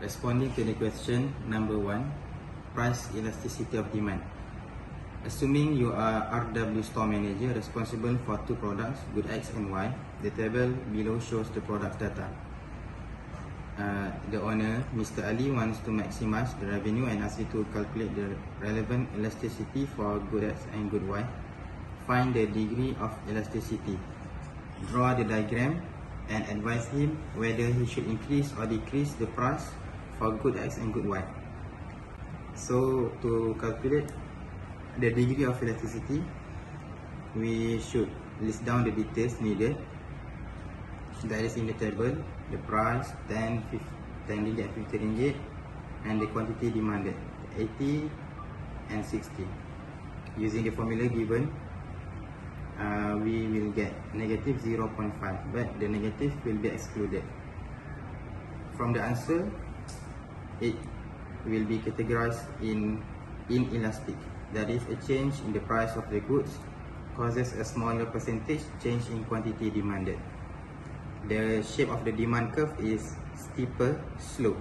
Responding to the question number 1, price elasticity of demand. Assuming you are RW store manager responsible for two products, good X and Y, the table below shows the product data. The owner, Mr. Ali, wants to maximize the revenue and asks you to calculate the relevant elasticity for good X and good Y. Find the degree of elasticity. Draw the diagram and advise him whether he should increase or decrease the price for good X and good Y. So to calculate the degree of elasticity, we should list down the details needed. That is in the table, the price 10 ringgit and 50 ringgit, and the quantity demanded 80 and 60. Using the formula given, we will get negative 0.5, but the negative will be excluded. From the answer, it will be categorized in inelastic. That is, a change in the price of the goods causes a smaller percentage change in quantity demanded. The shape of the demand curve is steeper slope.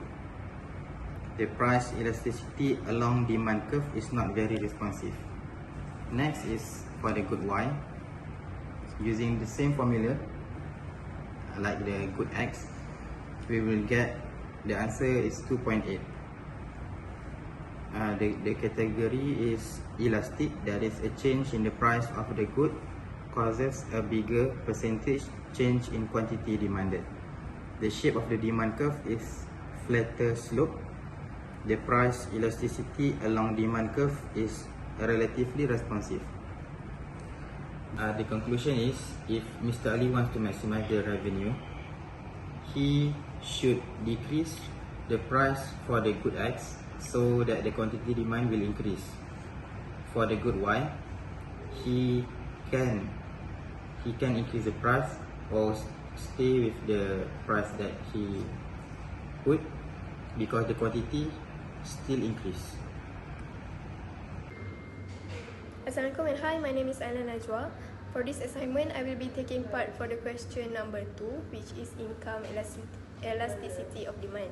The price elasticity along demand curve is not very responsive. Next is for the good Y. Using the same formula like the good X, we will get the answer is 2.8. The category is elastic, that is, a change in the price of the good causes a bigger percentage change in quantity demanded. The shape of the demand curve is flatter slope. The price elasticity along demand curve is relatively responsive. The conclusion is, if Mr. Ali wants to maximize the revenue, he should decrease the price for the good X so that the quantity demand will increase. For the good Y, he can increase the price or stay with the price that he put because the quantity still increase. Assalamualaikum and hi, my name is Aina Najwa. For this assignment, I will be taking part for the question number 2, which is income elasticity of demand.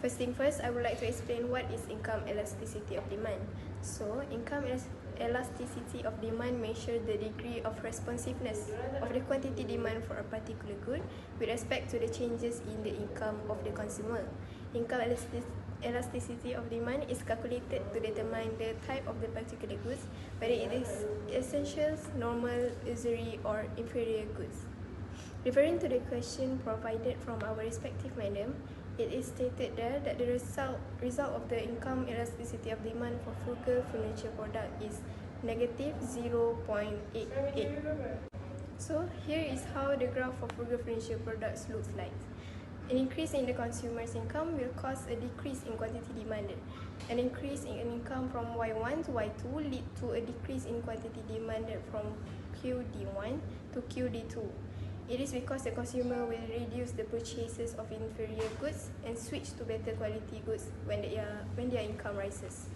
First thing first, I would like to explain what is income elasticity of demand. So, income elasticity of demand measures the degree of responsiveness of the quantity demand for a particular good with respect to the changes in the income of the consumer. Income elasticity of demand is calculated to determine the type of the particular goods, whether it is essentials, normal, luxury, or inferior goods. Referring to the question provided from our respective madam, it is stated there that the result of the income elasticity of demand for frugal furniture product is negative 0.88. So here is how the graph for frugal furniture products looks like. An increase in the consumer's income will cause a decrease in quantity demanded. An increase in income from Y1 to Y2 lead to a decrease in quantity demanded from QD1 to QD2. It is because the consumer will reduce the purchases of inferior goods and switch to better quality goods when their income rises.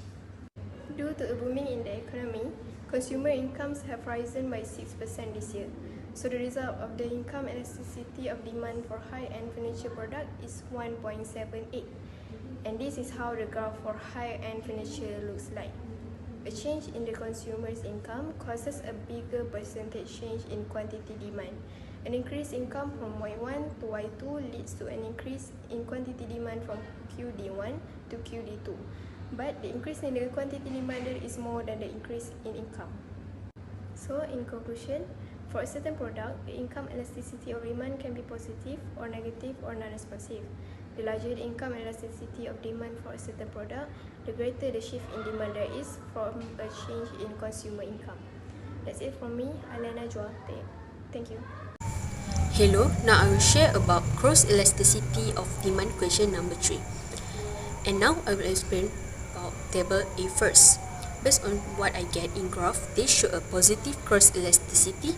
Due to a booming in the economy, consumer incomes have risen by 6% this year. So the result of the income elasticity of demand for high-end furniture product is 1.78. And this is how the graph for high-end furniture looks like. A change in the consumer's income causes a bigger percentage change in quantity demand. An increased income from Y1 to Y2 leads to an increase in quantity demand from QD1 to QD2. But the increase in the quantity demanded is more than the increase in income. So in conclusion, for a certain product, the income elasticity of demand can be positive or negative or non-responsive. The larger the income elasticity of demand for a certain product, the greater the shift in demand there is from a change in consumer income. That's it from me, Alana Najwa. Thank you. Hello, now I will share about cross elasticity of demand question number 3. And now I will explain about table A first. Based on what I get in graph, they show a positive cross elasticity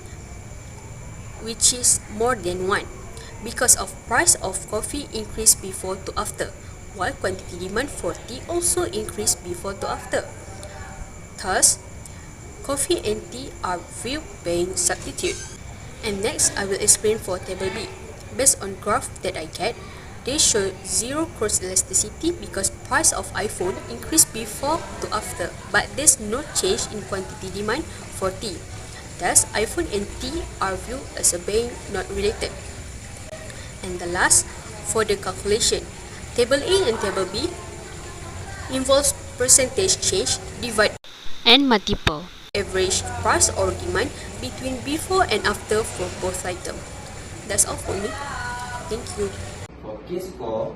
which is more than 1 because of price of coffee increased before to after, while quantity demand for tea also increased before to after. Thus, coffee and tea are few paying substitute. And next, I will explain for table B. Based on graph that I get, they show zero cross elasticity because price of iPhone increased before to after, but there's no change in quantity demand for tea. Thus, iPhone and tea are viewed as being not related. And the last, for the calculation, table A and table B involves percentage change, divide, and multiple average price or demand between before and after for both items. That's all for me. Thank you. For case 4,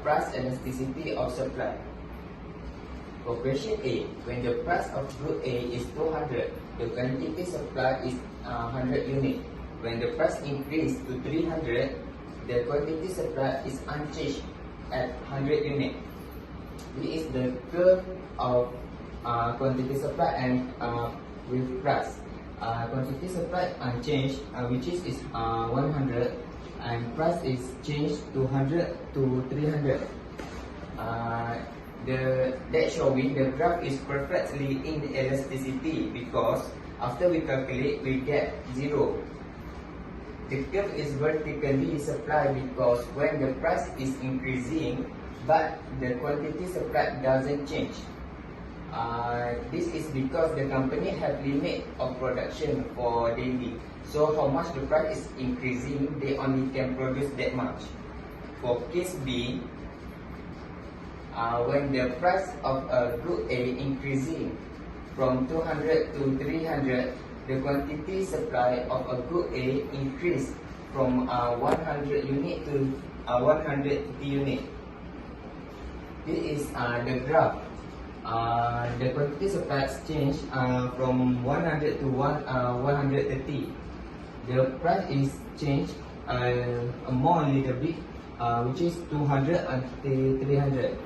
price elasticity of supply. For question A, when the price of good A is 200, the quantity supply is 100 unit. When the price increase to 300, the quantity supply is unchanged at 100 unit. This is the curve of quantity supply and with price. Quantity supply unchanged, which is 100, and price is changed to 100 to 300. That showing the graph is perfectly in elasticity because after we calculate we get 0. The curve is vertically supplied because when the price is increasing but the quantity supplied doesn't change. This is because the company have limit of production for daily. So how much the price is increasing, they only can produce that much. For case B, when the price of a good A increasing from 200 to 300, the quantity supply of a good A increased from 100 unit to 150 unit. This is the graph. The quantity supply change from 100 to 130. The price is changed more a little bit, which is 200 until 300.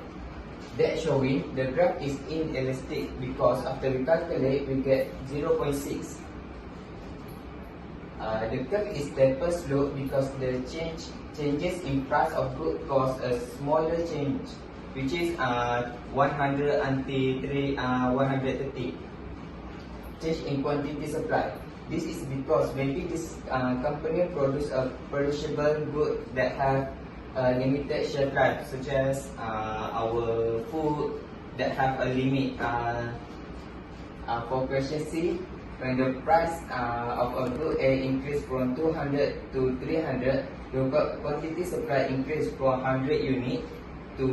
That showing the graph is inelastic because after we calculate we get 0.6. The curve is taper slope because the changes in price of good cause a smaller change, which is 100 until 130. Change in quantity supply. This is because maybe this company produce a perishable good that have limited shelf life, such as our food that have a limit. For question C, when the price of a good A increase from 200 to 300, the quantity supply increase from 100 unit to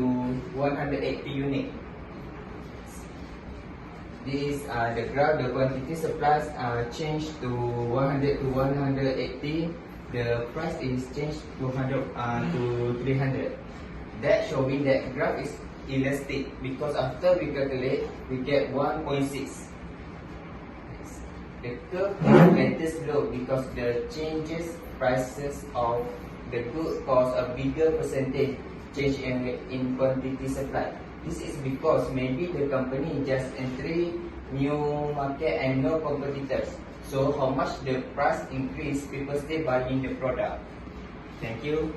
180 unit. This the graph, the quantity supplies changed to 100 to 180. The price is changed to 100 to 300. That showing that graph is elastic because after we calculate we get 1.6. The curve is better slope because the changes prices of the good cause a bigger percentage change in quantity supply. This is because maybe the company just entry new market and no competitors. So how much the price increase, people stay buying the product. Thank you.